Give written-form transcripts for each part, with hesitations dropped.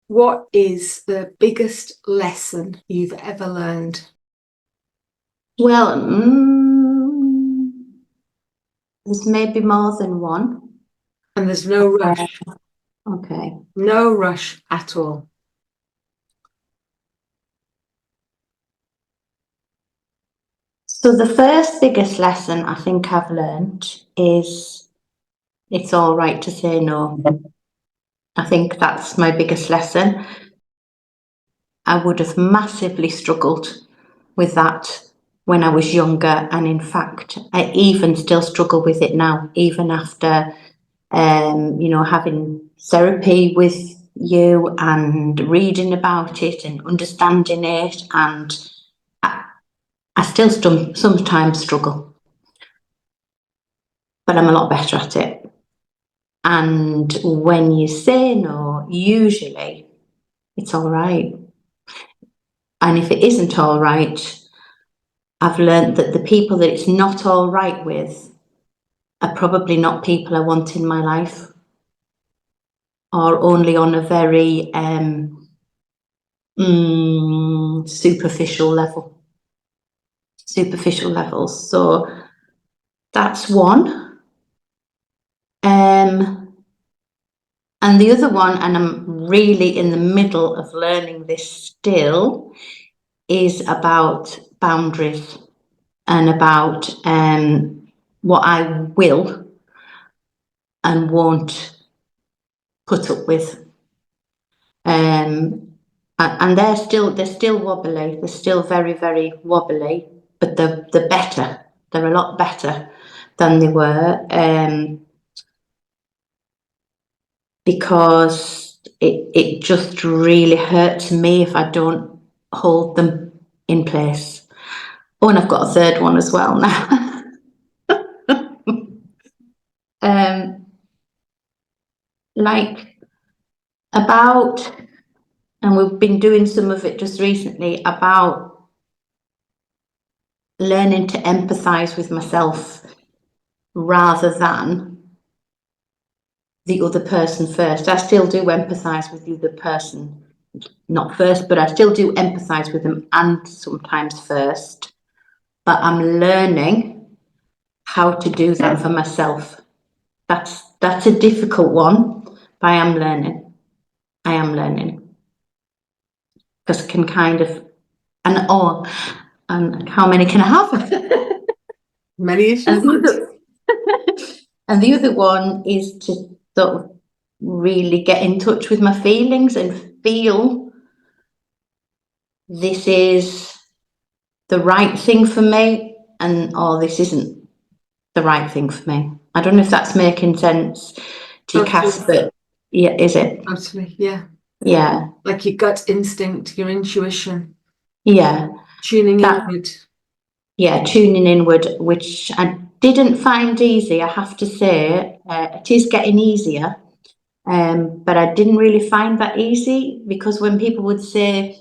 What is the biggest lesson you've ever learned? Well, there's maybe more than one. And there's no rush. Okay. No rush at all. So the first biggest lesson I think I've learned is it's all right to say no. I think that's my biggest lesson. I would have massively struggled with that when I was younger, and in fact, I even still struggle with it now, even after having therapy with you and reading about it and understanding it, and I still sometimes struggle, but I'm a lot better at it. And when you say no, usually it's all right. And if it isn't all right, I've learned that the people that it's not all right with are probably not people I want in my life, or only on a very superficial levels. So that's one. And the other one, and I'm really in the middle of learning this still, is about boundaries and about what I will and won't put up with. And they're still wobbly. They're still very, very wobbly, but they're better. They're a lot better than they were, because it just really hurts me if I don't hold them in place. Oh, and I've got a third one as well now. Like about, and we've been doing some of it just recently, about learning to empathize with myself rather than the other person first. I still do empathize with the other person, not first, but I still do empathize with them, and sometimes first. But I'm learning how to do that for myself. That's a difficult one, but I am learning. Because I can kind of, and how many can I have? Many as you want. And the other one is to sort of really get in touch with my feelings and feel this is the right thing for me, or this isn't the right thing for me. I don't know if that's making sense to you, Cass, but yeah, is it? Totally, yeah. Yeah. Like your gut instinct, your intuition. Yeah. Tuning inward. Yeah, tuning inward, which I didn't find easy, I have to say. It is getting easier, but I didn't really find that easy, because when people would say,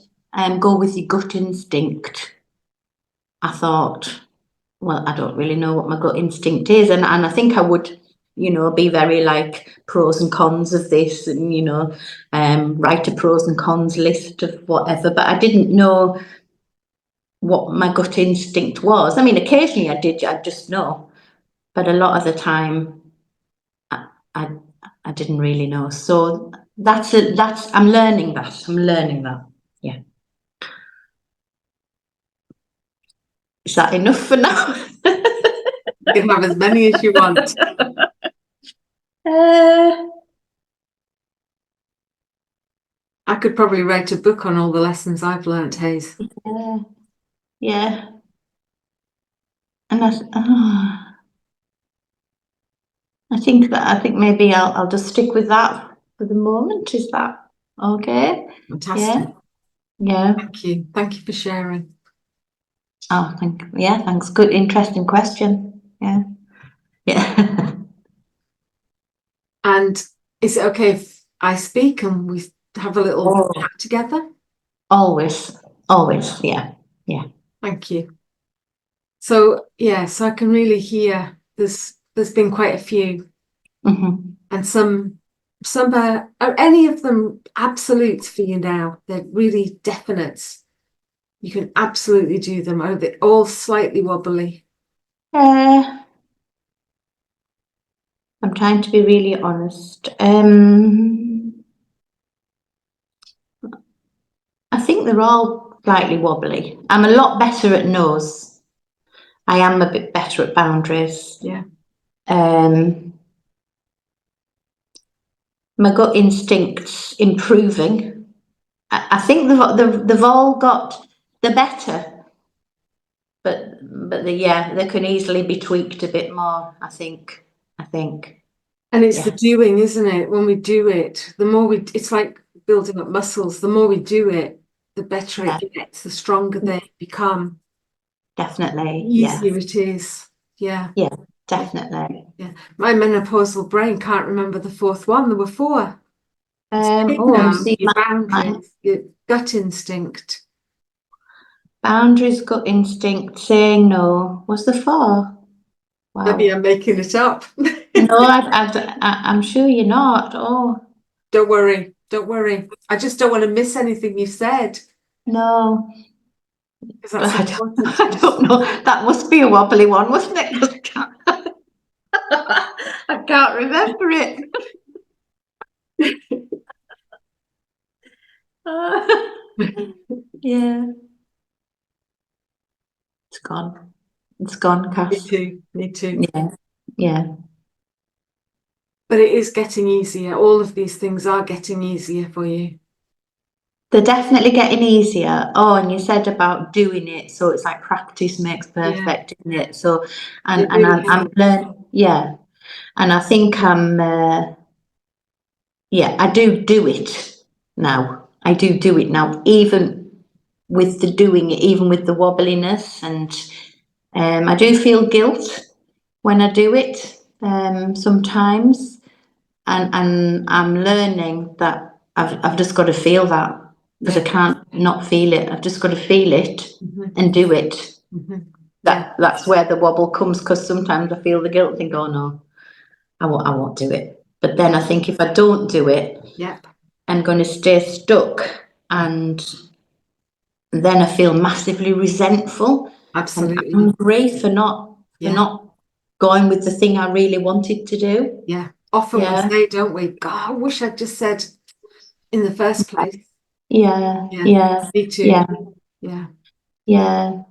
go with your gut instinct, I thought, well, I don't really know what my gut instinct is. And I think I would, be very like pros and cons of this, and, write a pros and cons list of whatever. But I didn't know what my gut instinct was. I mean, occasionally I just know. But a lot of the time, I didn't really know. So I'm learning that. Yeah. Is that enough for now? You can have as many as you want. I could probably write a book on all the lessons I've learnt, Haze. Yeah. And I think maybe I'll just stick with that for the moment. Is that okay? Fantastic. Yeah. Thank you for sharing. Oh, thanks. Good, interesting question. Yeah. And is it okay if I speak and we have a little chat together? Always. Yeah. Thank you. So I can really hear there's been quite a few, Mm-hmm. and some some are any of them absolute for you now? They're really definite. You can absolutely do them. Are they all slightly wobbly? I'm trying to be really honest. I think they're all slightly wobbly. I'm a lot better at no's. I am a bit better at boundaries. Yeah. My gut instinct's improving. I think they've all got the better, but they can easily be tweaked a bit more. I think. And it's the Yeah. doing, isn't it? When we do it, the more it's like building up muscles. The more we do it, the better Yeah. it gets, the stronger they become. Definitely. Easier it is. Yeah. Yeah. Definitely. Yeah. My menopausal brain can't remember the fourth one. There were four. See, Your my boundaries, your gut instinct. boundaries, gut instinct, saying no. Was the four? Maybe Wow. I'm making it up. No, I'm sure you're not. Oh, Don't worry. Don't worry. I just don't want to miss anything you said no. because that's important. I don't know. That must be a wobbly one, wasn't it? 'Cause I can't remember it. Yeah. It's gone. It's gone, Me Cass. too. Me too. Yeah. Yeah. But it is getting easier. All of these things are getting easier for you. They're definitely getting easier. Oh, and you said about doing it, so it's like practice makes perfect, isn't it? So, and It really I'm helps. learning, yeah. And I think yeah, I do it now. I do it now, even with the doing it, even with the wobbliness, and I do feel guilt when I do it sometimes, and I'm learning that I've just got to feel that because Yeah. I can't not feel it. I've just got to feel it Mhm. and do it. Mhm. Yeah. That's where the wobble comes, because sometimes I feel the guilt and think, oh no, I won't do it. But then I think if I don't do it, Yep. I'm going to stay stuck, and then I feel massively resentful and Absolutely. angry for Yeah. not going with the thing I really wanted to do. Yeah. Often we Yeah, say, don't we? God, I wish I'd just said in the first place. yeah, Yeah. yeah, Me too. yeah, Yeah. yeah.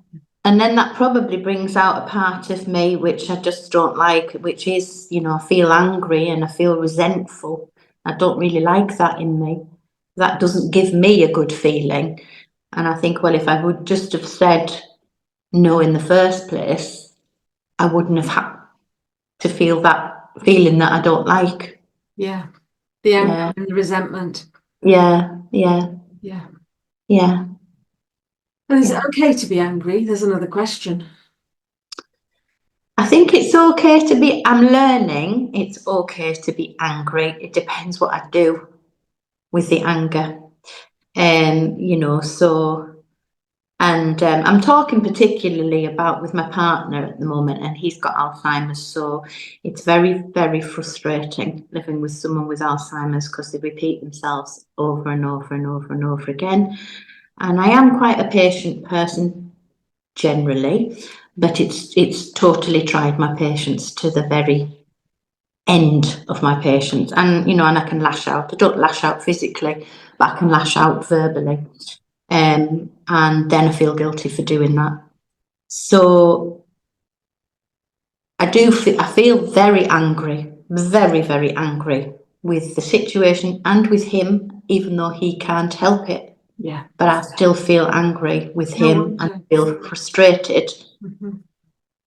And then that probably brings out a part of me which I just don't like, which is, I feel angry and I feel resentful. I don't really like that in me. That doesn't give me a good feeling. And I think, well, if I would just have said no in the first place, I wouldn't have had to feel that feeling that I don't like. Yeah. The anger Yeah, and the resentment. yeah, yeah, Yeah. yeah, And is it yeah. okay to be angry? There's another question. I think it's okay to be, I'm learning it's okay to be angry. It depends what I do with the anger. So, and I'm talking particularly about with my partner at the moment, and he's got Alzheimer's, so it's very, very frustrating living with someone with Alzheimer's because they repeat themselves over and over and over and over again. And I am quite a patient person generally, but it's totally tried my patience to the very end of my patience. And I can lash out. I don't lash out physically, but I can lash out verbally. And then I feel guilty for doing that. So I feel very angry, very, very angry with the situation and with him, even though he can't help it. Yeah. But I still feel angry with No him and wonder. feel frustrated. Mhm.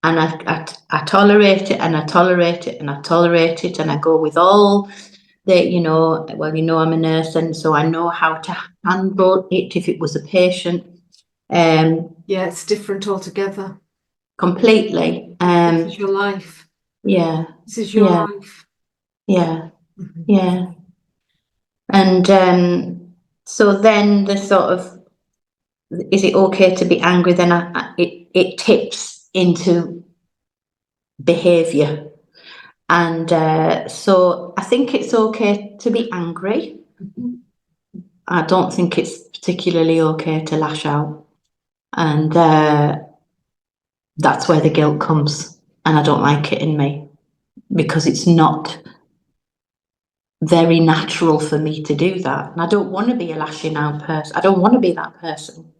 And I tolerate it and I tolerate it and I tolerate it, and I go with all I'm a nurse, and so I know how to handle it if it was a patient. Yeah, it's different altogether. Completely. This is your life. Yeah, This is your yeah, life. yeah, Mhm. yeah. And so then the sort of, is it okay to be angry? Then it tips into behaviour. And so I think it's okay to be angry. I don't think it's particularly okay to lash out. And that's where the guilt comes. And I don't like it in me because it's not very natural for me to do that. And I don't want to be a lashing out person. I don't want to be that person.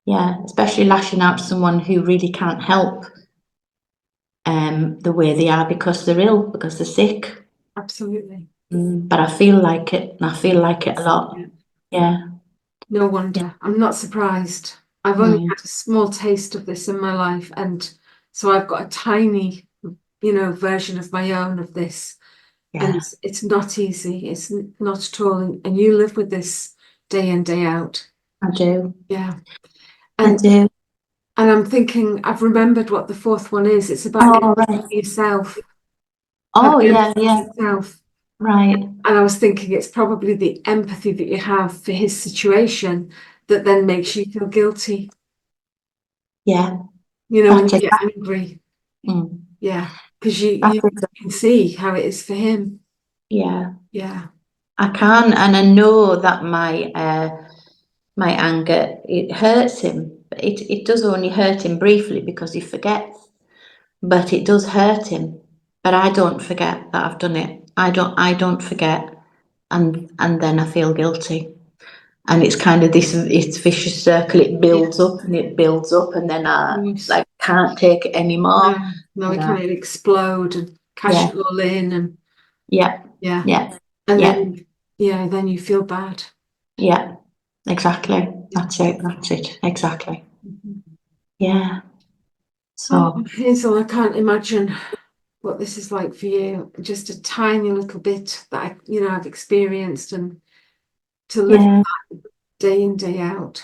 Yeah, especially lashing out to someone who really can't help the way they are because they're ill, because they're sick. Absolutely. But I feel like it, and I feel like it a lot. Yeah. No wonder. I'm not surprised. I've only had a small taste of this in my life, and so I've got a tiny, version of my own of this. And Yeah, it's not easy. It's not at all. And you live with this day in, day out. I do. Yeah. I And do. and I'm thinking, I've remembered what the fourth one is. It's about Oh, right. yourself. Have Oh, yeah, empathy for yeah. yourself. Right. And I was thinking it's probably the empathy that you have for his situation that then makes you feel guilty. Yeah. When That's you it. get angry. Mm. Yeah. Because you That's it. can see how it is for him. Yeah. Yeah. I can, and I know that my anger, it hurts him. But it does only hurt him briefly because he forgets. But it does hurt him. But I don't forget that I've done it. I don't forget, and then I feel guilty. And it's kind of this, it's vicious circle. It Yeah. builds up and it builds up, and then I Yes. like can't take it No, anymore. no, it And kind of explode and cash yeah, it all in and yeah, yeah. yeah, And yeah, then you feel bad. yeah, exactly. Yeah. That's it. That's it. Exactly. Mhm. Yeah. Oh, So Hazel, I can't imagine what this is like for you. Just a tiny little bit that I've experienced and to live yeah. day in, day out.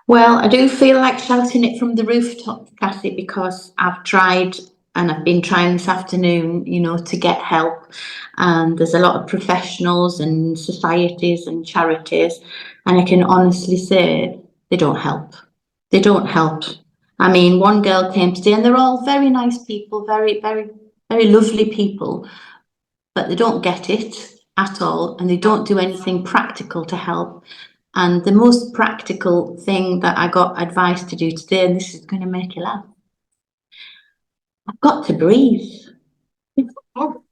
Well, I do feel like shouting it from the rooftop, Cassie, because I've tried and I've been trying this afternoon, to get help. And there's a lot of professionals and societies and charities, and I can honestly say they don't help. They don't help. I mean, one girl came today, and they're all very nice people, very, very, very lovely people, but they don't get it at all, and they don't do anything practical to help. And the most practical thing that I got advice to do today, and this is going to make you laugh, I've got to breathe. Oh,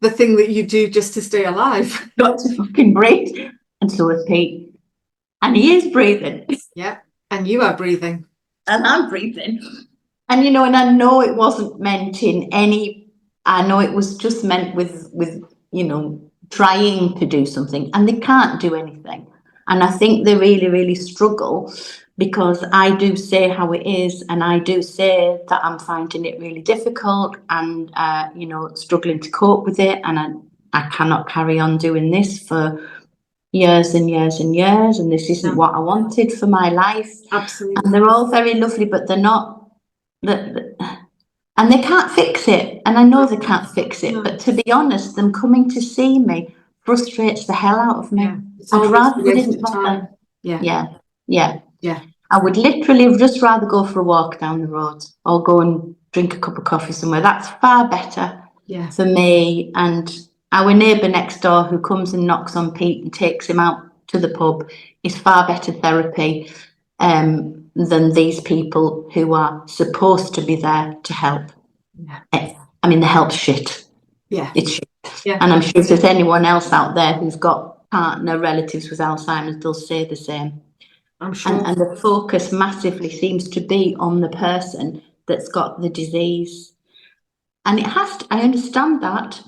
the thing that you do just to stay alive. Got to fucking breathe. And so is Pete. And he is breathing. Yeah. And you are breathing. And I'm breathing. And I know it wasn't meant in any, I know it was just meant with trying to do something, and they can't do anything. And I think they really, really struggle because I do say how it is, and I do say that I'm finding it really difficult and, struggling to cope with it. And I cannot carry on doing this for years and years and years. And this isn't No, what I wanted for my life. And absolutely. they're all very lovely, but they're not, and they can't fix it. And I know they can't fix it, No. but to be honest, them coming to see me frustrates the hell out of me. Yeah. It's I'd almost a rather they waste didn't of bother. time. Yeah. Yeah, yeah. Yeah. I would literally just rather go for a walk down the road or go and drink a cup of coffee somewhere. That's far better Yeah. for me. And our neighbour next door who comes and knocks on Pete and takes him out to the pub is far better therapy than these people who are supposed to be there to help. Yeah. I mean, the help's shit. Yeah. It's shit. Yeah. And I'm sure if there's anyone else out there who's got partner relatives with Alzheimer's, they'll say the same. I'm And, sure. and the focus massively seems to be on the person that's got the disease. And it has to, I understand that.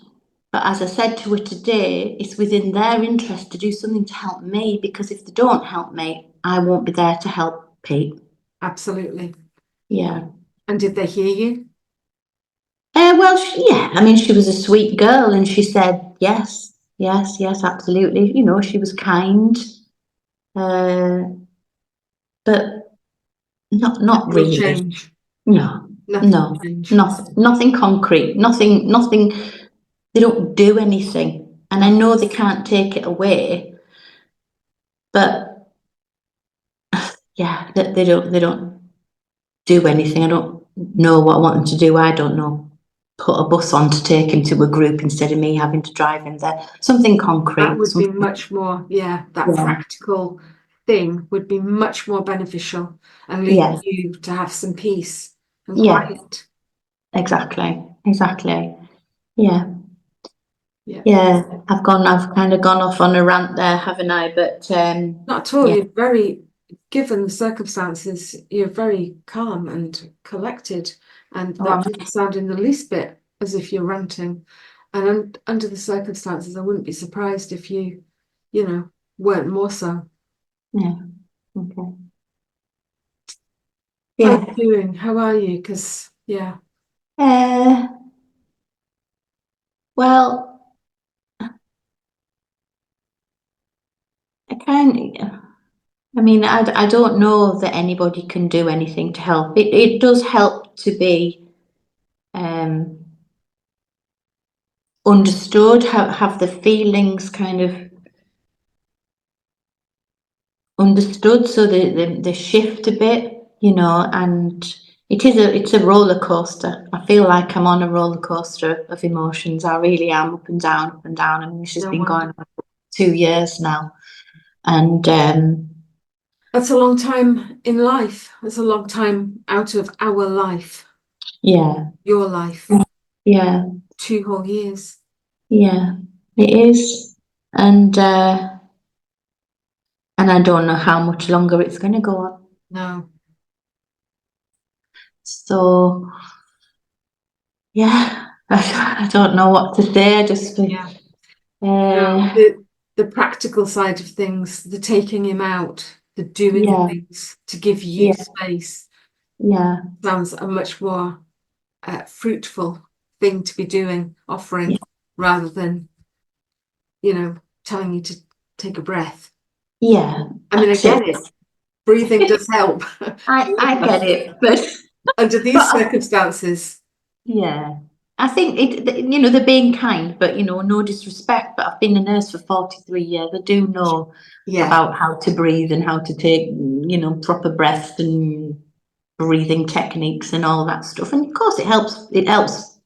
But as I said to her today, it's within their interest to do something to help me, because if they don't help me, I won't be there to help Pete. Absolutely. Yeah. And did they hear you? Well, yeah, I mean, she was a sweet girl and she said, yes, yes, yes, absolutely. She was kind, uh, but not Nothing will really. change. No, Nothing will no, change. nothing concrete, nothing. They don't do anything. And I No. know they can't take it away, but yeah, they don't do anything. I don't know what I want them to do. I don't know. put a bus on to take him to a group instead of me having to drive him there. Something concrete. That would be much more, that practical thing would be much more beneficial and lead you to have some peace and quiet. Exactly. I've kind of gone off on a rant there, haven't I? But not at all. You're given the circumstances, you're very calm and collected, and that doesn't sound in the least bit as if you're ranting. And under the circumstances, I wouldn't be surprised if you weren't more so. Yeah. Okay. How are you doing? How are you? Because well, I don't know that anybody can do anything to help. It does help to be understood, have the feelings kind of understood, so they shift a bit, and it's a roller coaster. I feel like I'm on a roller coaster of emotions. I really am, up and down, up and down. I mean, this has been going on for 2 years now, and that's a long time in life. That's a long time out of our life. Your life. 2 whole years. It is, and I don't know how much longer it's going to go on. No. So, I don't know what to say. The practical side of things, the taking him out, the doing things to give you space. Sounds a much more fruitful thing to be doing, offering, rather than, telling you to take a breath. I mean, I get it. Breathing does help. I get it, but under these circumstances. I think they're being kind, but no disrespect, but I've been a nurse for 43 years. I do know about how to breathe and how to take, proper breaths and breathing techniques and all that stuff. And of course it helps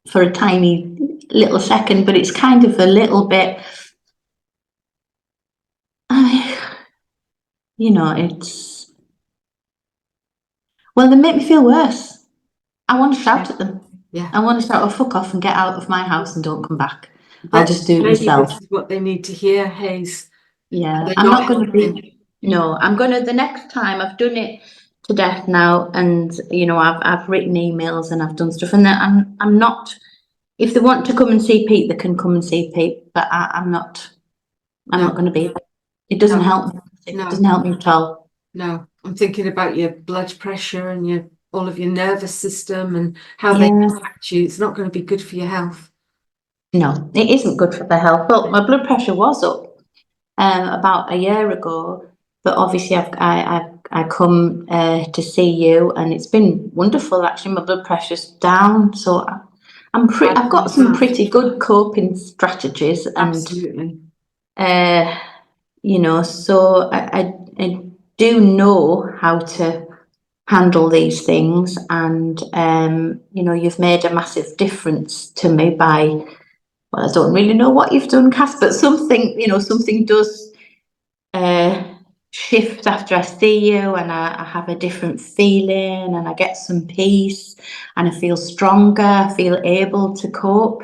for a tiny little second, but it's kind of a little bit, it's, well, they make me feel worse. I want to shout at them. I want to shout, "Oh, fuck off and get out of my house and don't come back. I'll just do it myself." This is what they need to hear, Haze. I'm not going to be. No, I'm going to. The next time, I've done it to death now, and I've written emails and I've done stuff, and I'm not. If they want to come and see Pete, they can come and see Pete, but I'm not. I'm not going to be there. It doesn't help me. It doesn't help me at all. No, I'm thinking about your blood pressure and all of your nervous system and how they impact you. It's not going to be good for your health. No, it isn't good for the health. Well, my blood pressure was up about a year ago, but obviously I come to see you, and it's been wonderful. Actually, my blood pressure's down, so I've got some pretty good coping strategies, and absolutely. So I do know how to handle these things, and you've made a massive difference to me by, well, I don't really know what you've done, Cass, but something does shift after I see you, and I have a different feeling, and I get some peace, and I feel stronger, I feel able to cope.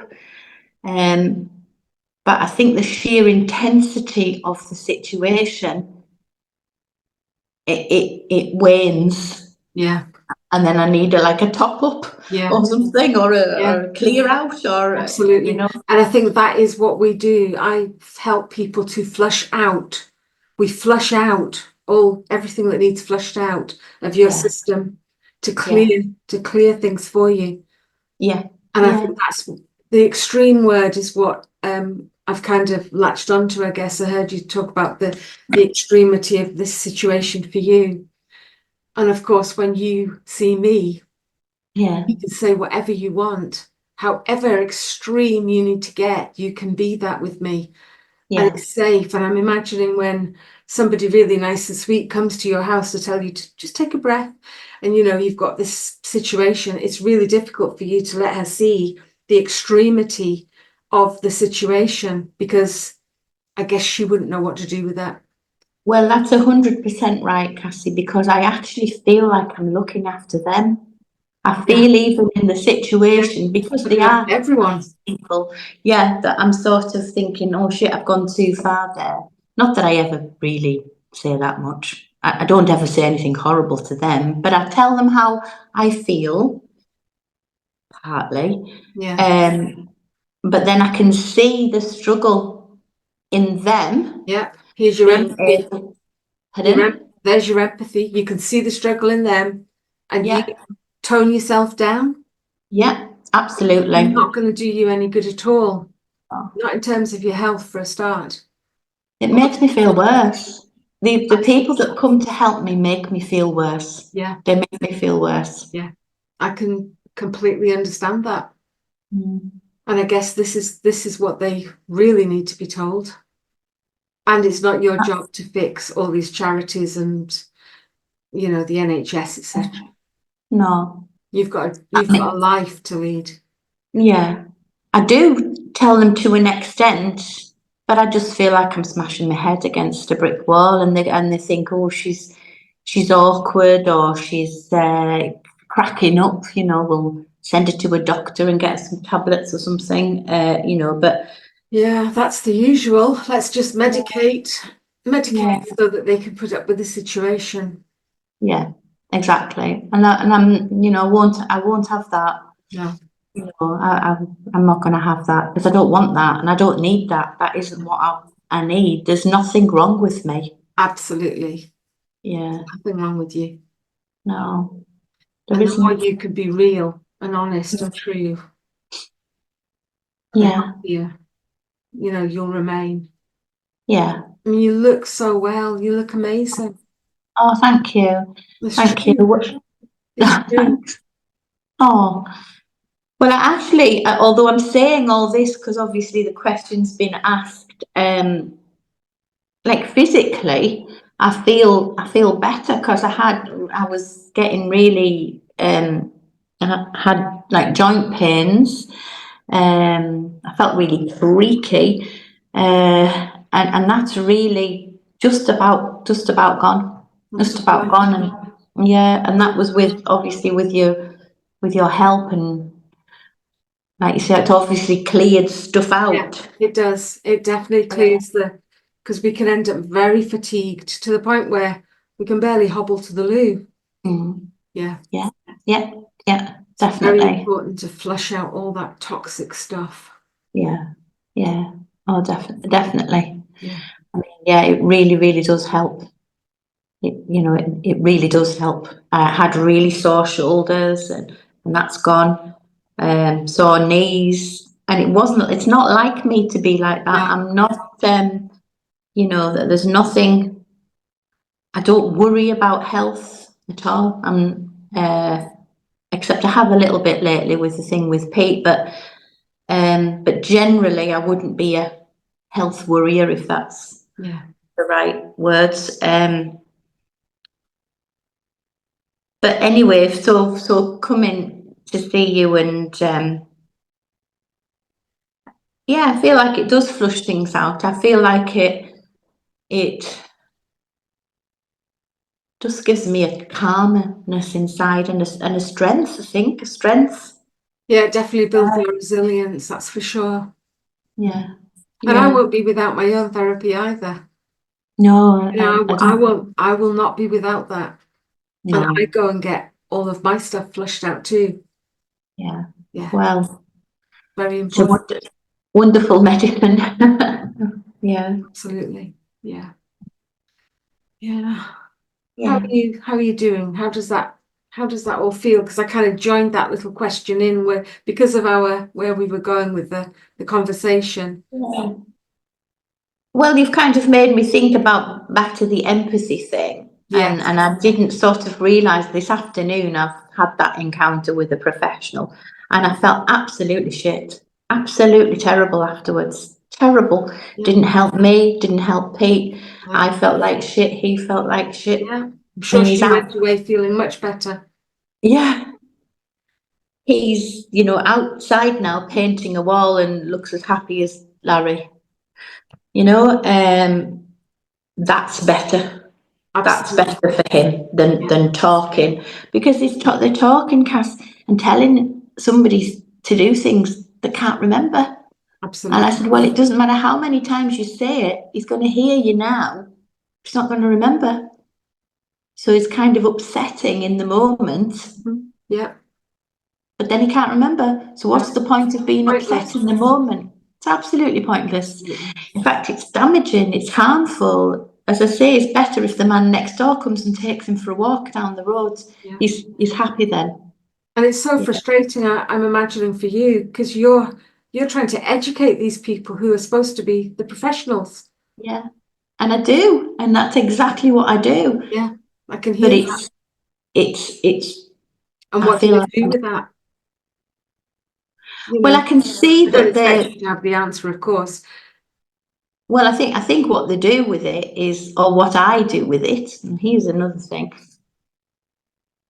But I think the sheer intensity of the situation, it wanes. And then I need a top up or something, or a clear out, or absolutely. And I think that is what we do. I help people to flush out. We flush out everything that needs flushed out of your system to clear things for you. And I think that's the extreme word is what I've kind of latched onto, I guess. I heard you talk about the extremity of this situation for you. And of course, when you see me, you can say whatever you want, however extreme you need to get, you can be that with me. and it's safe. And I'm imagining when somebody really nice and sweet comes to your house to tell you to just take a breath, and you've got this situation, it's really difficult for you to let her see the extremity of the situation, because I guess she wouldn't know what to do with that. Well, that's 100% right, Cassie, because I actually feel like I'm looking after them. I feel even in the situation, because they are everyone. nice people, that I'm sort of thinking, oh shit, I've gone too far there. Not that I ever really say that much. I don't ever say anything horrible to them, but I tell them how I feel, partly. But then I can see the struggle in them. Yeah, here's your empathy. Pardon? There's your empathy. You can see the struggle in them, and you Yeah. tone yourself down. Yeah, absolutely. It's not going to do you any good at all. Not in terms of your health, for a start. It makes me feel worse. The people that come to help me make me feel worse. Yeah. They make me feel worse. Yeah. I can completely understand that. Mm. And I guess this is what they really need to be told. And it's not your job to fix all these charities and the NHS, etc. No. You've got a life to lead. Yeah. I do tell them to an extent, but I just feel like I'm smashing my head against a brick wall, and they think, oh, she's awkward, or she's cracking up. We'll send her to a doctor and get some tablets or something. But yeah, that's the usual. Let's just medicate so that they can put up with the situation. Yeah, exactly. And I'm, I won't have that. No. I'm not going to have that, because I don't want that, and I don't need that. That isn't what I need. There's nothing wrong with me. Absolutely. Yeah. Nothing wrong with you. No, there And the more isn't. you can be real and honest and true, the Yeah. happier, you'll remain. Yeah. I mean, you look so well. You look amazing. Oh, thank you. It's Thank true. you. It's true. Oh, well, although I'm saying all this because obviously the question's been asked, like physically, I feel better, because I was getting really I had like joint pains. I felt really creaky, and that's really just about gone. Just about gone, and that was obviously with your help, and like you said, it obviously cleared stuff out. It does. It definitely clears because we can end up very fatigued to the point where we can barely hobble to the loo. Mm. Yeah. Yeah, yeah, yeah, It's very definitely. important to flush out all that toxic stuff. Yeah, yeah. Oh, definitely. Yeah. I mean, yeah, it really, really does help. It really does help. I had really sore shoulders, and that's gone. Sore knees, and it's not like me to be like that. Yeah. I'm not, there's nothing, I don't worry about health at all. Except I have a little bit lately with the thing with Pete, but generally I wouldn't be a health worrier, if that's Yeah. the right words. But anyway, so coming to see you, and I feel like it does flush things out. I feel like it just gives me a calmness inside, and a strength. I think a strength. Yeah, it definitely builds your resilience, that's for sure. Yeah. And I Yeah. won't be without my own therapy either. No, I will not be without that. And no. I go and get all of my stuff flushed out too. Yeah. Yeah. Well, Very it's a important. wonderful medicine. Yeah. Absolutely. Yeah. Yeah. Yeah. How are you doing? How does that all feel? Because I kind of joined that little question in because of where we were going with the conversation. Yeah. Well, you've kind of made me think about back to the empathy thing. Yes. And I didn't sort of realise this afternoon I've had that encounter with a professional, and I felt absolutely shit, absolutely terrible afterwards. terrible. Yeah. Didn't help me, didn't help Pete. Yeah. I felt like shit, he felt like shit. Yeah. I'm sure And he's she went away feeling much better. Yeah. He's, you know, outside now painting a wall and looks as happy as Larry. You know, that's better. That's Absolutely. better for him than talking, because they're talking, Cass, and telling somebody to do things they can't remember. And I Absolutely. said, well, it doesn't matter how many times you say it, he's going to hear you now. He's not going to remember. So it's kind of upsetting in the moment, Mhm. Yeah. but then he can't remember. So what's the point of being Pointless. upset in the moment? It's absolutely pointless. Absolutely. In fact, it's damaging, it's harmful. As I say, it's better if the man next door comes and takes him for a walk down the road. Yeah. He's happy then. And it's so frustrating, I'm imagining, for you, because you're trying to educate these people who are supposed to be the professionals. Yeah. And I do, and that's exactly what I do. Yeah, I can But hear that. it's And I what do feel you like, do with that? You well, know, I can see I don't that expect they're, you to have the answer, of course. well, I think what they do with it is, or what I do with it, and here's another thing.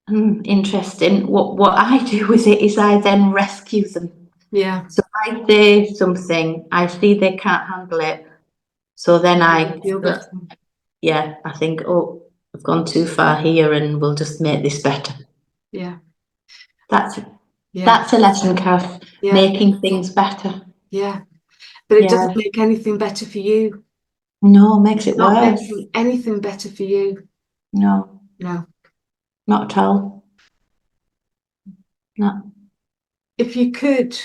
Interesting. What I do with it is I then rescue them. Yeah. So I say something, I see they can't handle it. So then I Feel better. I think, oh, I've gone too far here and we'll just make this better. Yeah. That's Yeah. a lesson, Kath, Yeah. making things better. Yeah. But it Yeah. doesn't make anything better for you. No, it makes it Not worse. making anything better for you. No, No. not at all. No. If you could,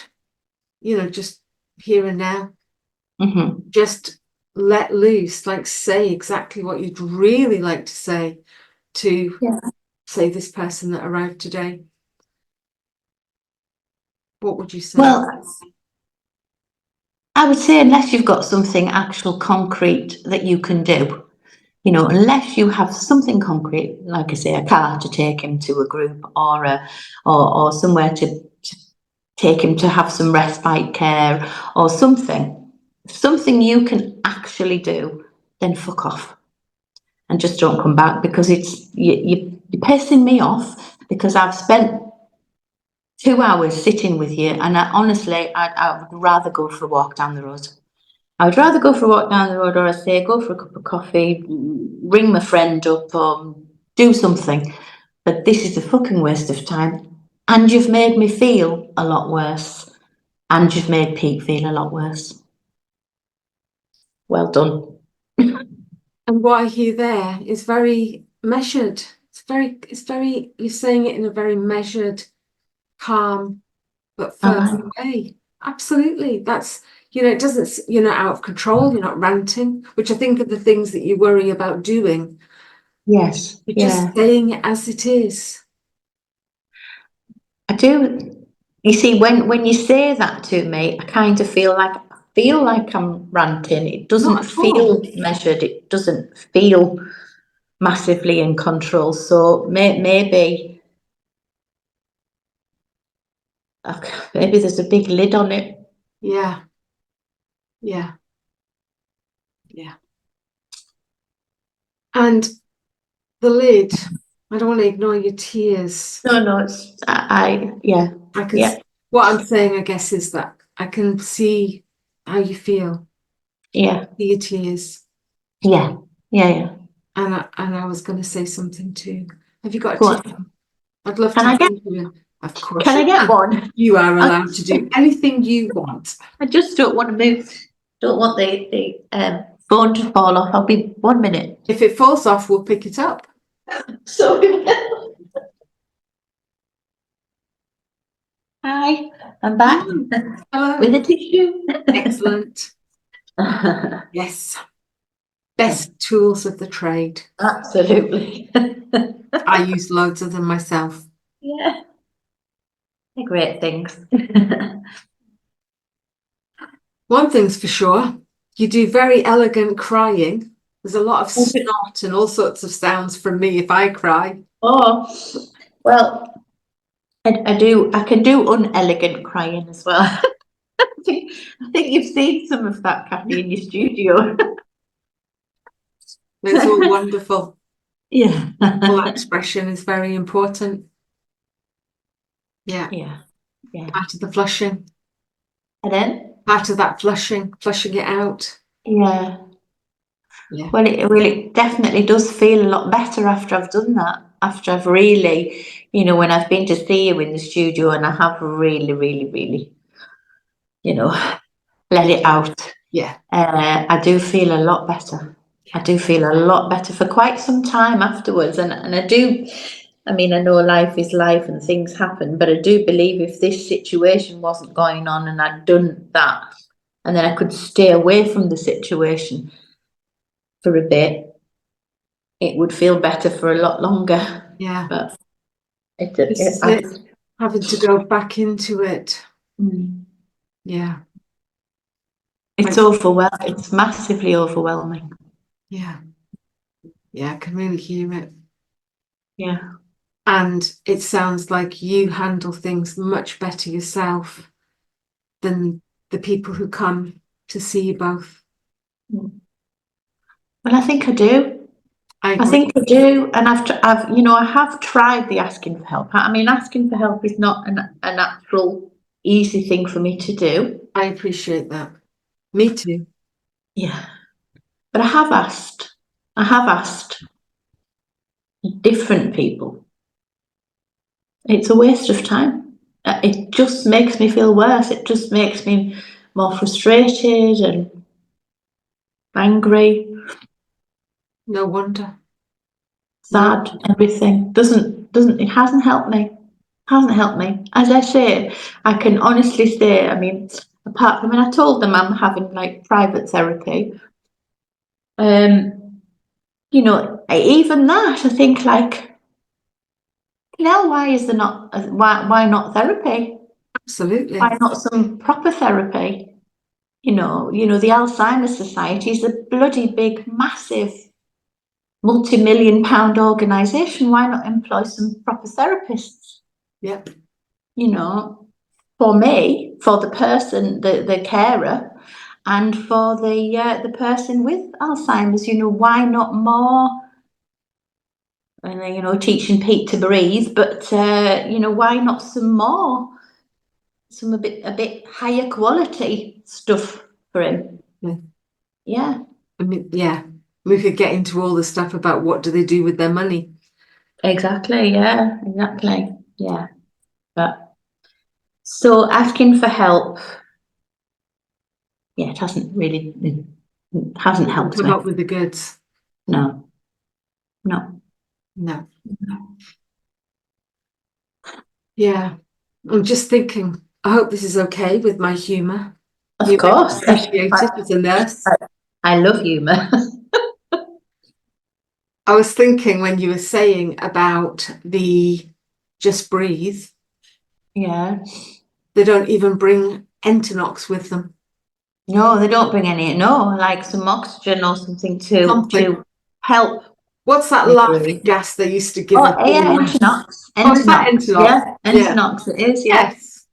just here and now, Mm-hmm. just let loose, like say exactly what you'd really like to say to, Yeah. say, this person that arrived today. What would you say? Well, I would say unless you've got something actual concrete that you can do, you know, unless you have something concrete, like I say, a car to take him to a group, or or somewhere to take him to have some respite care or something you can actually do, then fuck off and just don't come back, because you're pissing me off, because I've spent 2 hours sitting with you, and I would rather go for a walk down the road. I would rather go for a walk down the road, or I say go for a cup of coffee, ring my friend up, or do something. But this is a fucking waste of time. And you've made me feel a lot worse. And you've made Pete feel a lot worse. Well done. And what I hear there is very measured. It's very, you're saying it in a very measured, calm, but firm way. Absolutely. That's, it doesn't, you're not out of control, you're not ranting, which I think are the things that you worry about doing. Yes. You're just Yeah. saying it as it is. I do. You see, when you say that to me, I kind of feel like I'm ranting. It doesn't Not at all. feel measured. It doesn't feel massively in control. So maybe maybe there's a big lid on it. Yeah. Yeah. Yeah. And the lid, I don't want to ignore your tears. No, it's yeah. I can, what I'm saying, I guess, is that I can see how you feel, Yeah. see your tears. Yeah. Yeah. And I was going to say something too. Have you got a Go tip? on. I'd love Can to I get hear you. Of course can you I get can. one? You are allowed to do anything you want. I just don't want to move. Don't want the phone to fall off. I'll be 1 minute. If it falls off, we'll pick it up. Sorry. Hi, I'm back Hello. with a tissue. Excellent. Yes. Best tools of the trade. Absolutely. I use loads of them myself. Yeah, they're great things. One thing's for sure, you do very elegant crying. There's a lot of snot and all sorts of sounds from me if I cry. Oh, well, I do. I can do unelegant crying as well. I I think you've seen some of that, Kathy, in your studio. It's all wonderful. Yeah. All expression is very important. Yeah. Yeah. Yeah. Part of the flushing. And then? Part of that flushing it out. Yeah. Yeah. Well, it definitely does feel a lot better after I've done that. After I've really, when I've been to see you in the studio and I have really, really, really, let it out. Yeah. I do feel a lot better. I do feel a lot better for quite some time afterwards. And I do, I know life is life and things happen, but I do believe if this situation wasn't going on and I'd done that, and then I could stay away from the situation for a bit, it would feel better for a lot longer. Yeah. But This is it. Having to go back into it. Yeah. It's overwhelming. It's massively overwhelming. Yeah. Yeah, I can really hear it. Yeah. And it sounds like you handle things much better yourself than the people who come to see you both. Well, I think I do. I think I do, and I have tried the asking for help. Asking for help is not a natural, easy thing for me to do. I appreciate that. Me too. Yeah, but I have asked. I have asked different people. It's a waste of time. It just makes me feel worse. It just makes me more frustrated and angry. No wonder. Sad, everything it hasn't helped me. Hasn't helped me. As I say, I can honestly say, apart from, I told them I'm having like private therapy. Even that, I think like, why is there not, why not therapy? Absolutely. Why not some proper therapy? The Alzheimer's Society is a bloody big, massive, multi-million-pound organisation. Why not employ some proper therapists? Yep. For me, for the person, the carer, and for the person with Alzheimer's, why not more? And teaching Pete to breathe, but why not some more? Some a bit higher quality stuff for him. Yeah. Yeah. We could get into all the stuff about what do they do with their money. Exactly. Yeah. Exactly. Yeah. But so asking for help, it hasn't helped Come me. up with the goods. No. Yeah. I'm just thinking, I hope this is okay with my humour. Of course. Appreciate it as a nurse. I love humour. I was thinking when you were saying about the just breathe. Yeah. They don't even bring Entonox with them. No, they don't bring any. No, like some oxygen or something to help. What's that laughing gas they used to give us? Yeah, Entonox. Oh, is that Entonox? Yeah, Entonox it is, yeah. Yes.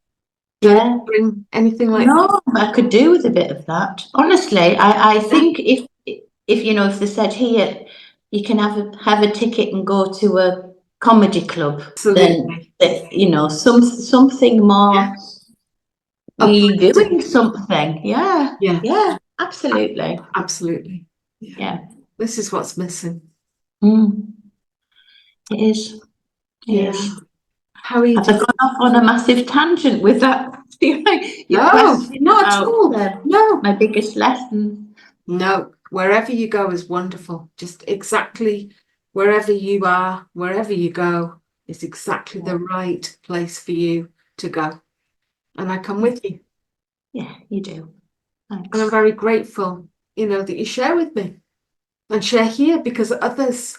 Don't bring anything like that. No, I could do with a bit of that. Honestly, I think if if they said here, you can have a ticket and go to a comedy club, Absolutely. then something more. We doing something, yeah. Absolutely. Yeah. This is what's missing. It is. Yeah. How are you doing? I've gone off on a massive tangent with that. No, not at all. No, my biggest lesson. No, wherever you go is wonderful. Just exactly wherever you are, wherever you go, is exactly the right place for you to go. And I come with you. Yeah, you do. Thanks. And I'm very grateful, that you share with me and share here because others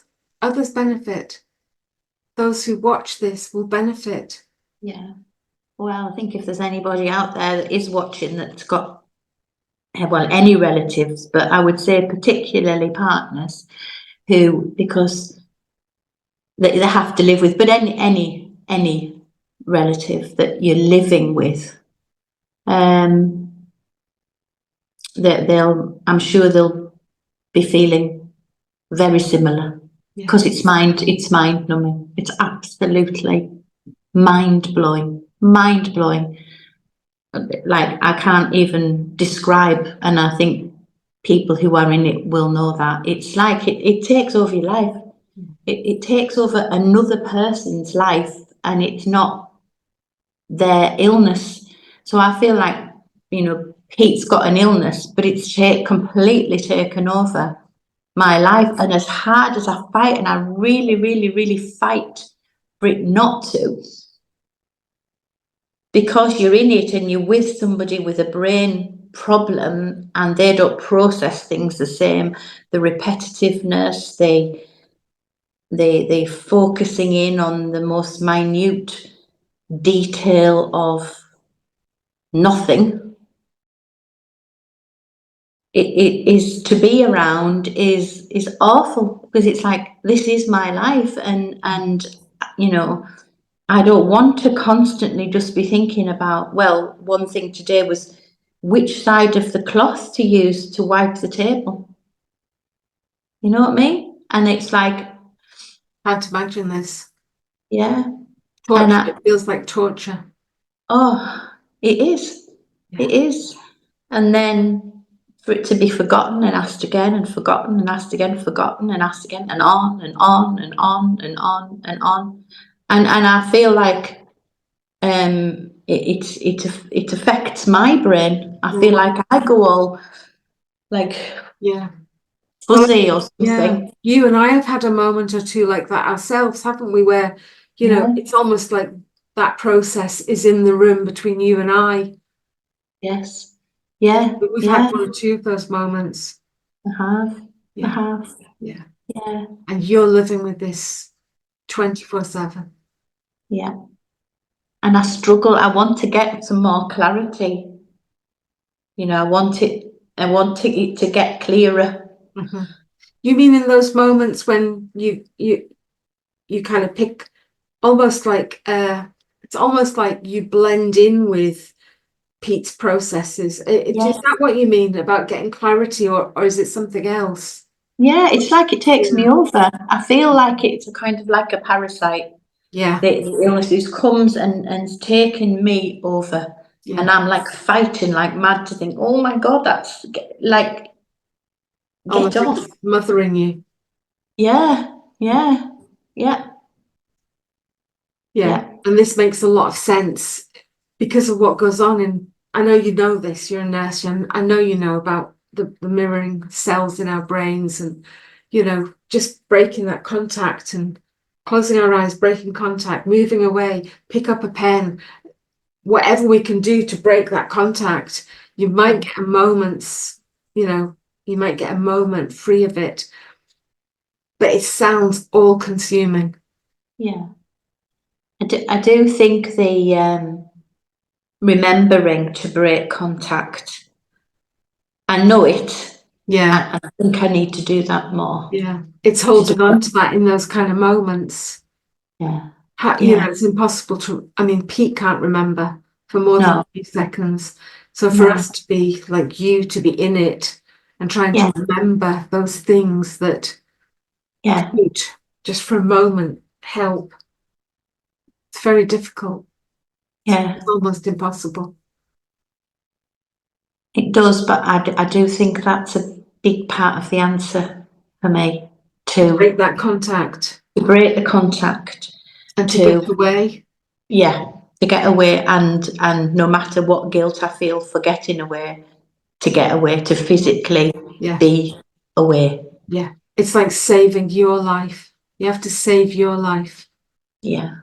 benefit. Those who watch this will benefit. Yeah. Well, I think if there's anybody out there that is watching that's got, any relatives, but I would say particularly partners who, because they have to live with, but any relative that you're living with, I'm sure they'll be feeling very similar, because it's mind numbing. It's absolutely mind blowing. Like, I can't even describe, and I think people who are in it will know that. It's like it takes over your life. It takes over another person's life, and it's not their illness. So I feel like, Pete's got an illness, but it's completely taken over my life. And as hard as I fight, and I really, really, really fight for it not to, because you're in it and you're with somebody with a brain problem and they don't process things the same, the repetitiveness, they focusing in on the most minute detail of nothing. It is to be around is awful, because it's like, this is my life, and I don't want to constantly just be thinking about, well, one thing today was which side of the cloth to use to wipe the table. You know what I mean? And it's like, Can't imagine this. yeah. Torture. It feels like torture. Oh, it is. Yeah. It is. And then for it to be forgotten and asked again and forgotten and asked again, forgotten and asked again, and on and on and on and on and on. And I feel like it affects my brain. I feel like I go all like fuzzy or something. Yeah, you and I have had a moment or two like that ourselves, haven't we? Where it's almost like that process is in the room between you and I. Yes. Yeah. We've had one or two of those moments. I have. Yeah. Yeah. And you're living with this 24/7. Yeah. And I struggle. I want to get some more clarity. I want it to get clearer. Mm-hmm. You mean in those moments when you kind of pick, almost like it's almost like you blend in with Pete's processes. Is that what you mean about getting clarity, or is it something else? Yeah, it's like it takes me over. I feel like it's a kind of like a parasite. Yeah. The illness just comes and taken me over. Yeah. And I'm like fighting like mad to think, oh my God, that's like, get off. Like mothering you. Yeah. Yeah. Yeah. Yeah. And this makes a lot of sense because of what goes on. And I know you know this, you're a nurse, and I know you know about the mirroring cells in our brains, and just breaking that contact and closing our eyes, breaking contact, moving away, pick up a pen, whatever we can do to break that contact. You might get moments, you might get a moment free of it, but it sounds all consuming. Yeah. I do think the remembering to break contact, I know it. Yeah. I think I need to do that more. Yeah. It's holding on to that in those kind of moments. Yeah. It's impossible to, Pete can't remember for more than a few seconds. So for us to be like you, to be in it and trying to remember those things that could, just for a moment, help. It's very difficult. Yeah. It's almost impossible. It does, but I do think that's a big part of the answer for me, to break that contact. To break the contact. And to get away. Yeah, to get away, and no matter what guilt I feel for getting away, to get away, to physically be away. Yeah, it's like saving your life. You have to save your life. Yeah.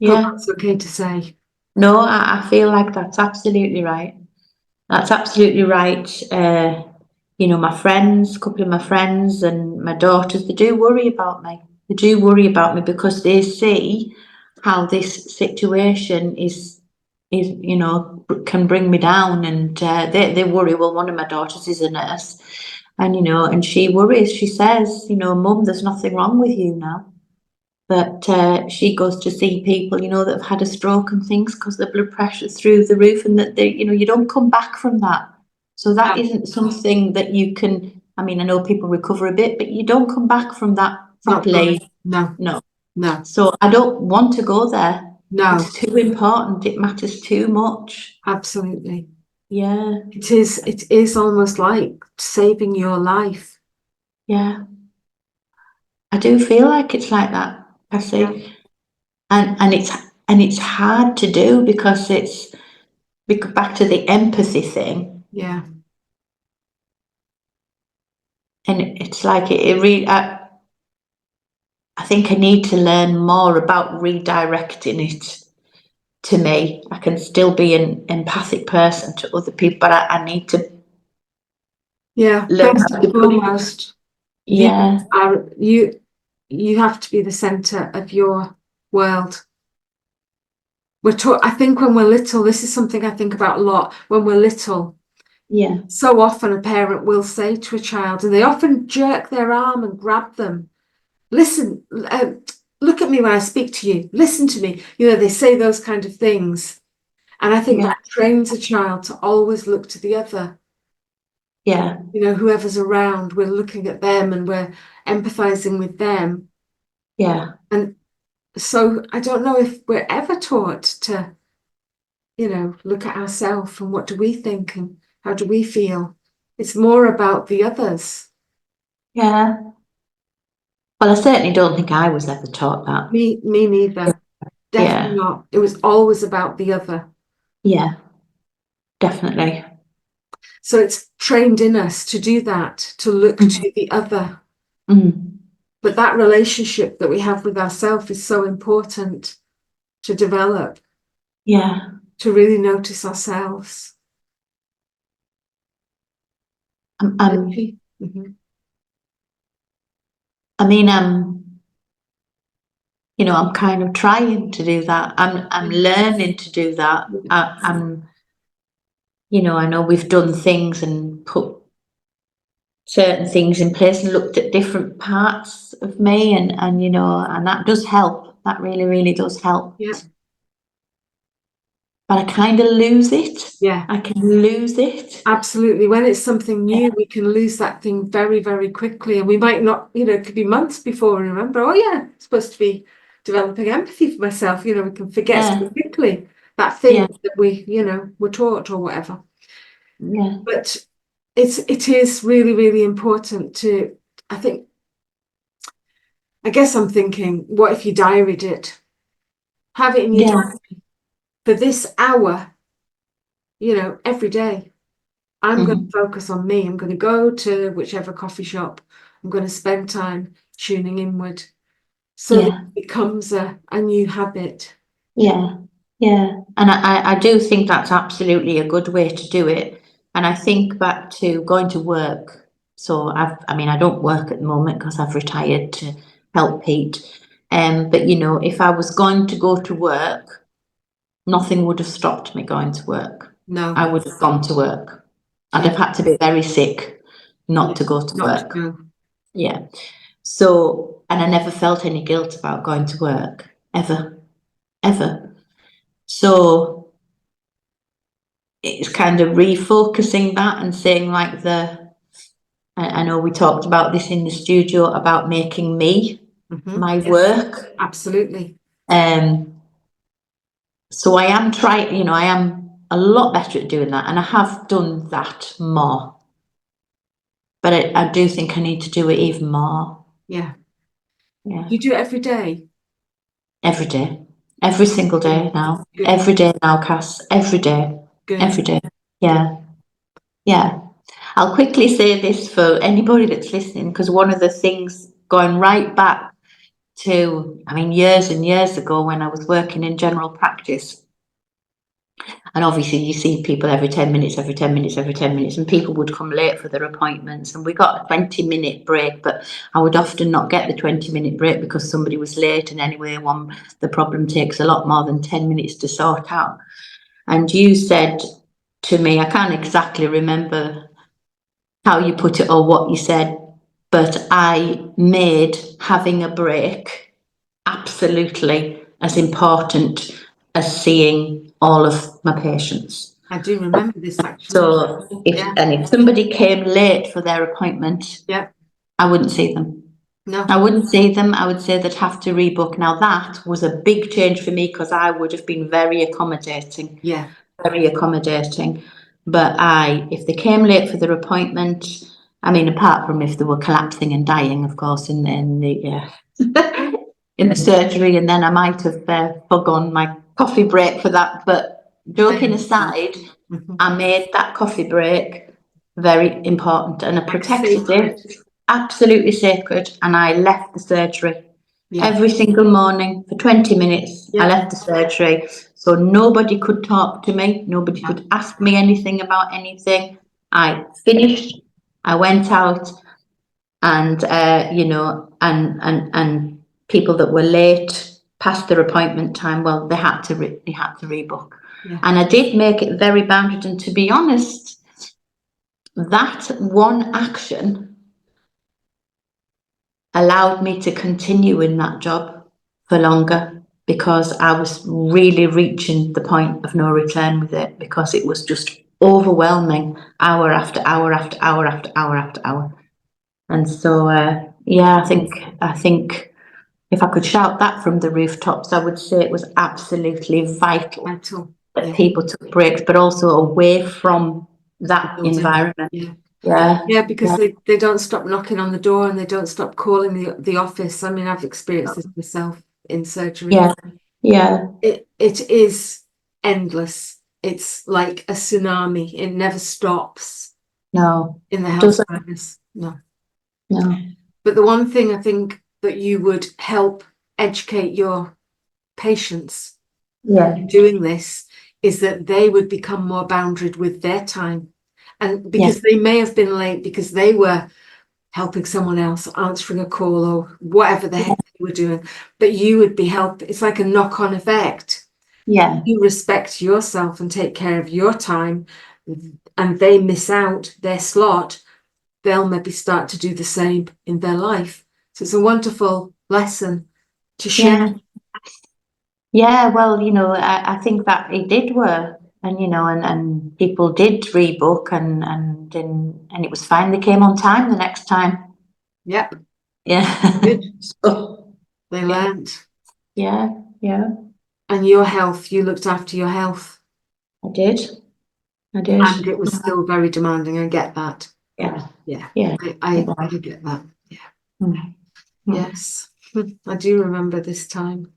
Hope that's okay to say. No, I feel like that's absolutely right. That's absolutely right. My friends, a couple of my friends and my daughters, they do worry about me. They do worry about me because they see how this situation is can bring me down, and they worry. Well, one of my daughters is a nurse, and she worries. She says, Mum, there's nothing wrong with you now. But she goes to see people, that have had a stroke and things, because the blood pressure's through the roof, and that you don't come back from that So that isn't something that you can, I mean, I know people recover a bit, but you don't come back from that properly. No. So I don't want to go there. No. It's too important. It matters too much. Absolutely. Yeah. It is almost like saving your life. Yeah. I do feel like it's like that, Cassie. Yeah. And it's hard to do because back to the empathy thing. Yeah. And it's like it really, I think I need to learn more about redirecting it to me. I can still be an empathic person to other people, but I need to learn First how and to put it. foremost, Yeah. you have to be the center of your world. I think when we're little, this is something I think about a lot. When we're little, Yeah. so often a parent will say to a child, and they often jerk their arm and grab them. Listen, look at me when I speak to you. Listen to me. They say those kind of things. And I think that trains a child to always look to the other. Yeah. Whoever's around, we're looking at them and we're empathizing with them. Yeah. And so I don't know if we're ever taught to, look at ourselves and what do we think and how do we feel. It's more about the others. Yeah. Well, I certainly don't think I was ever taught that. Me neither. Definitely not. It was always about the other. Yeah. Definitely. So it's trained in us to do that, to look to the other. But that relationship that we have with ourselves is so important to develop. Yeah. To really notice ourselves. I mean, I'm kind of trying to do that. I'm learning to do that. I know we've done things and put certain things in place and looked at different parts of me and that does help. That really, really does help. Yeah. But I kind of lose it. Yeah. I can lose it. Absolutely. When it's something new, we can lose that thing very, very quickly. And we might not, it could be months before we remember, oh yeah, I'm supposed to be developing empathy for myself. We can forget so quickly that thing that we, were taught or whatever. Yeah. But it is really, really important to, I guess I'm thinking, what if you diaried it? Have it in your diary for this hour, every day. I'm going to focus on me. I'm going to go to whichever coffee shop. I'm going to spend time tuning inward so that it becomes a new habit. Yeah. Yeah. And I do think that's absolutely a good way to do it. And I think back to going to work. So I don't work at the moment because I've retired to help Pete. But if I was going to go to work, nothing would have stopped me going to work. No. I would have gone to work. I'd have had to be very sick not to go to work. Yeah. So, and I never felt any guilt about going to work, ever. So it's kind of refocusing that and saying like I know we talked about this in the studio about making me my work. Absolutely. So I am trying, I am a lot better at doing that and I have done that more. But I do think I need to do it even more. Yeah. Yeah. You do it every day? Every day. Every single day now. Good. Every day now, Cass. Every day. Good. Every day. Yeah. Yeah. I'll quickly say this for anybody that's listening, because one of the things going right back to, years and years ago when I was working in general practice, and obviously you see people every 10 minutes, and people would come late for their appointments, and we got a 20-minute break, but I would often not get the 20-minute break because somebody was late, and anyway, the problem takes a lot more than 10 minutes to sort out. And you said to me, I can't exactly remember how you put it or what you said, but I made having a break absolutely as important as seeing all of my patients. I do remember this actually. So if somebody came late for their appointment, I wouldn't see them. No. I wouldn't see them. I would say they'd have to rebook. Now that was a big change for me because I would have been very accommodating. Yeah. Very accommodating. But if they came late for their appointment, I mean, apart from if they were collapsing and dying, of course, in the in the surgery, and then I might have forgone my coffee break for that. But joking aside, I made that coffee break very important, and I protected it. Absolutely sacred. And I left the surgery every single morning for 20 minutes. I left the surgery. So nobody could talk to me. Nobody could ask me anything about anything. I finished. I went out, and and people that were late past their appointment time, well, they had to rebook. And I did make it very bounded. And to be honest, that one action allowed me to continue in that job for longer, because I was really reaching the point of no return with it, because it was just overwhelming, hour after hour after hour after hour after hour. And so, I think if I could shout that from the rooftops, I would say it was absolutely vital that people took breaks, but also away from that environment. Because they don't stop knocking on the door, and they don't stop calling the office. I mean, I've experienced this myself in surgery. It is endless. It's like a tsunami. It never stops. No. In the health service. No. But the one thing I think that you would help educate your patients in doing this is that they would become more boundaried with their time. And because they may have been late because they were helping someone else, answering a call, or whatever the heck they were doing, but you would be it's like a knock-on effect. You respect yourself and take care of your time, and they miss out their slot, they'll maybe start to do the same in their life. So it's a wonderful lesson to share. Well, I think that it did work, and and people did rebook, and it was fine. They came on time the next time. So, they learned. And your health, you looked after your health. I did. And it was still very demanding. I get that. I get that. Yes. I do remember this time.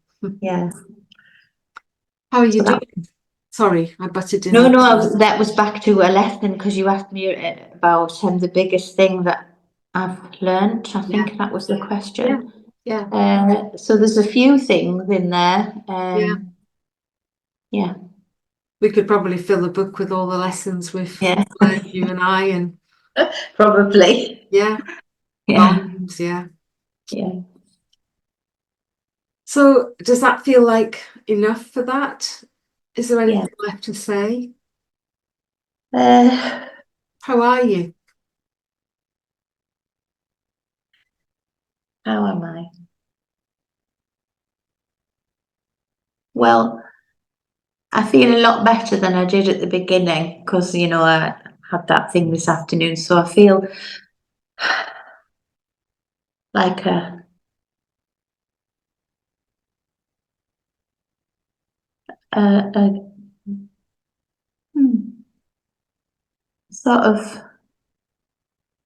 How are you doing? Sorry, I butted in. No, that was back to a lesson, because you asked me about the biggest thing that I've learned. I think that was the question. So there's a few things in there. We could probably fill the book with all the lessons we've learned, you and I, and probably. Volumes, So does that feel like enough for that? Is there anything left to say? How are you? How am I? Well, I feel a lot better than I did at the beginning, because I had that thing this afternoon, so I feel like a sort of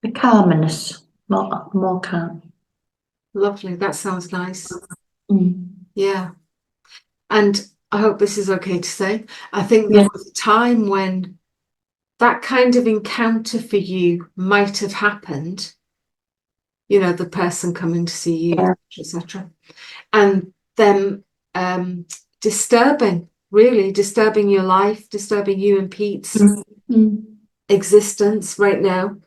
a calmness, more calm. Lovely. That sounds nice. Yeah. And I hope this is okay to say. I think there was a time when that kind of encounter for you might have happened. The person coming to see you, etc. And them really disturbing your life, disturbing you and Pete's existence right now.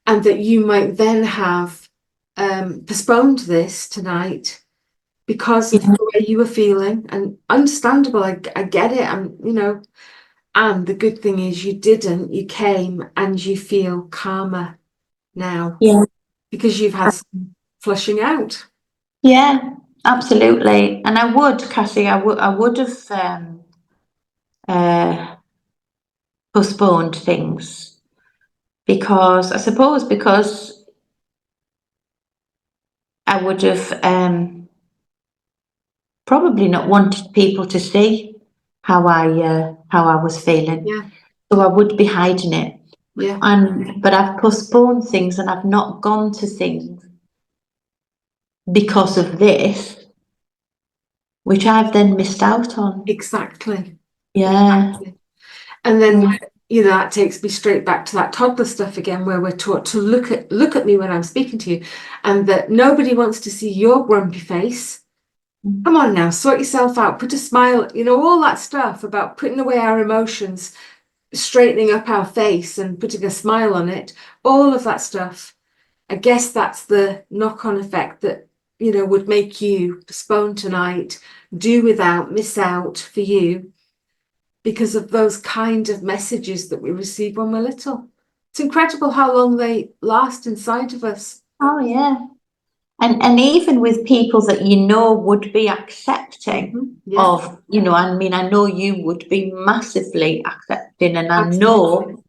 And that you might then have postponed this tonight because of the way you were feeling. And understandable, I get it. And the good thing is you didn't. You came, and you feel calmer now. Because you've had some flushing out. Absolutely. And I would, Cassie, I would have postponed things, because I suppose because I would have probably not wanted people to see how I was feeling. Yeah. So I would be hiding it. Yeah. But I've postponed things and I've not gone to things because of this, which I've then missed out on. Exactly. Yeah. Exactly. And then, you know, that takes me straight back to that toddler stuff again, where we're taught to look at me when I'm speaking to you, and that nobody wants to see your grumpy face. Come on now, sort yourself out, put a smile, you know, all that stuff about putting away our emotions, straightening up our face and putting a smile on it, all of that stuff. I guess that's the knock-on effect that, you know, would make you postpone tonight, do without, miss out for you, because of those kind of messages that we receive when we're little. It's incredible how long they last inside of us. Oh yeah. And even with people that you know would be accepting Yeah, of, you know, I mean, I know you would be massively accepting, and I absolutely. know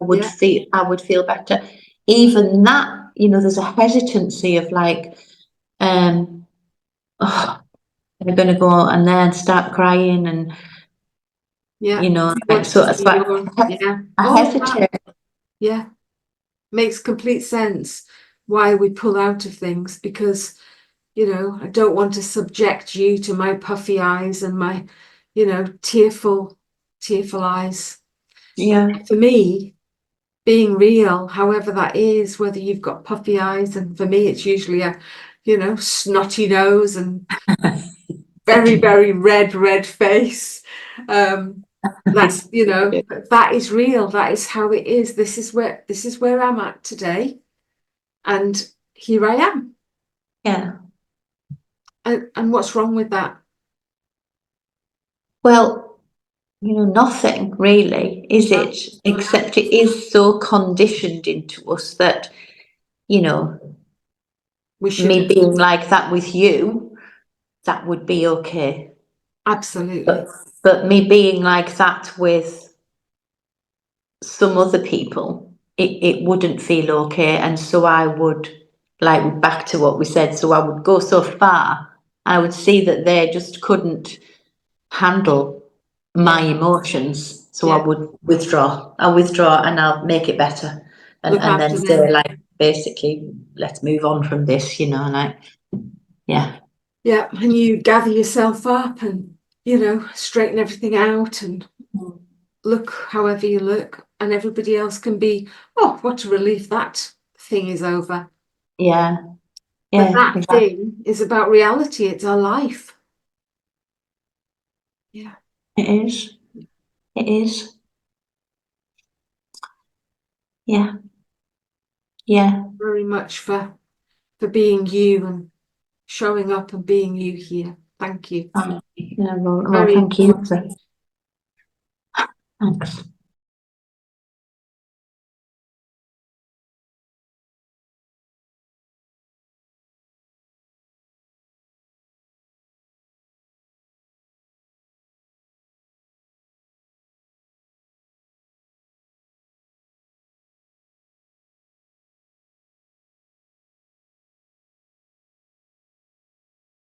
I would feel better. Even that, you know, there's a hesitancy of like, oh, they're going to go and then start crying, and Yeah, you know, we like, want to so see your, yeah, I all of that. hesitate. Yeah, makes complete sense why we pull out of things, because, you know, I don't want to subject you to my puffy eyes and my, you know, tearful eyes. Yeah. For me, being real, however that is, whether you've got puffy eyes, and for me it's usually a, you know, snotty nose and very, very red face. That's, you know, that is real. That is how it is. This is where I'm at today. And here I am. Yeah. And what's wrong with that? Well, you know, nothing really, is it? Except it is so conditioned into us that, you know, We should, me being like that with you, that would be okay. absolutely. But me being like that with some other people, it wouldn't feel okay. And so I would, like, back to what we said, so I would go so far, I would see that they just couldn't handle my emotions. So I Yeah. would withdraw. I'll withdraw and I'll make it better. Look And then after say, them. like, basically, let's move on from this, you know, like, yeah. Yeah. And you gather yourself up and, you know, straighten everything out and look however you look, and everybody else can be, oh, what a relief that thing is over. Yeah. But Yeah. that Exactly. thing is about reality. It's our life. Yeah. It is. It is. Yeah. Yeah. Very much for being you and showing up and being you here. Thank you. Yeah, well, Very thank you. important. Thanks.